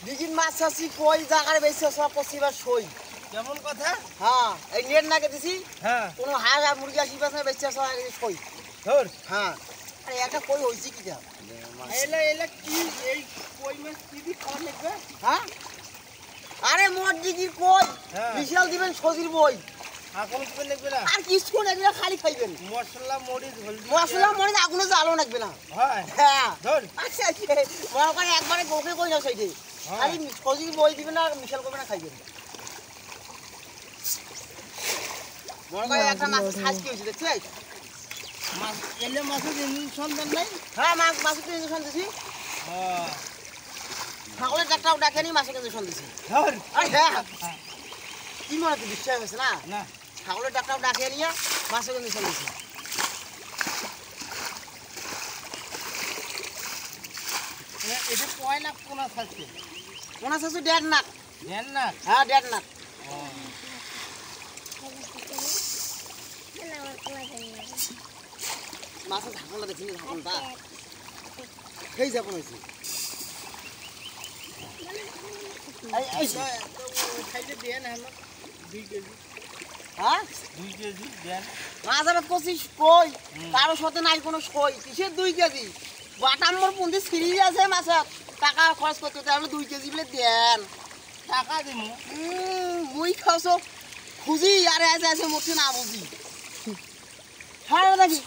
দিঘির মাছ চাষি কই জায়গায় বেশি সব পশ্চিমবার সই কেমন কথা? হ্যাঁ এই নেট নাকে দিছি হ্যাঁ কোনো হাঁস আর মুরগি আসি পাশে বেশি সই ধর হ্যাঁ আরে একটা কই হইছে কি যা এলা এলা কি এই কই মাছ কি দি খাওয়া লাগবে? হ্যাঁ আরে মোট দিঘির কই হ্যাঁ। বিশাল দিবেন সজির বই আগুন দিতে লাগবে না? আর কিছু লাগবে না খালি খাইবেন মশলা মরিচ হলদি মশলা মনে আগুনে জ্বালও লাগবে না হয় হ্যাঁ ধর আচ্ছা আচ্ছা মনে করে একবারে গোকে কই না সাইডে খালি সজির বই দিবেন আর মিশাল করবেন না খাইবেন মনে করে একটা মাছ খাস কি হয়েছে দেখছিস মাছ এলে মাছের সন্ধান নাই? হ্যাঁ মাছের তো ইঞ্জেকশন দিছি হ্যাঁ ছাগলের ডাক্তার ডাকেনি মাছের ইঞ্জেকশন দিছি ধর আরে হ্যাঁ কি মনে হচ্ছে বিশ্বাস হয়েছে না না ছাগলের ডাক্তার ডাকে নিয়ে মাছের ইঞ্জেকশন দিছি এটা কয় না কোনা থাকছে? মনে হচ্ছে 1.5 লাখ দেন না হ্যাঁ 1.5 লাখ মাছের ঢাকনটা দেখছি ঢাকনটা সেই যাপন হয়েছে খাইলে দেন আমার 2 কেজি হ্যাঁ 2 কেজি দেন মাছ আবার পঁচিশ কই কারোর সাথে নাই কোনো সই কিসের 2 কেজি বাটাম্বর পুঁতি সিরিজ আছে মাছের টাকা খরচ করতে তাহলে 2 কেজি বলে দেন টাকা দিমু মুই খাওছো খুঁজি আর আছে মোটে না বুঝি হ্যাঁ দেখি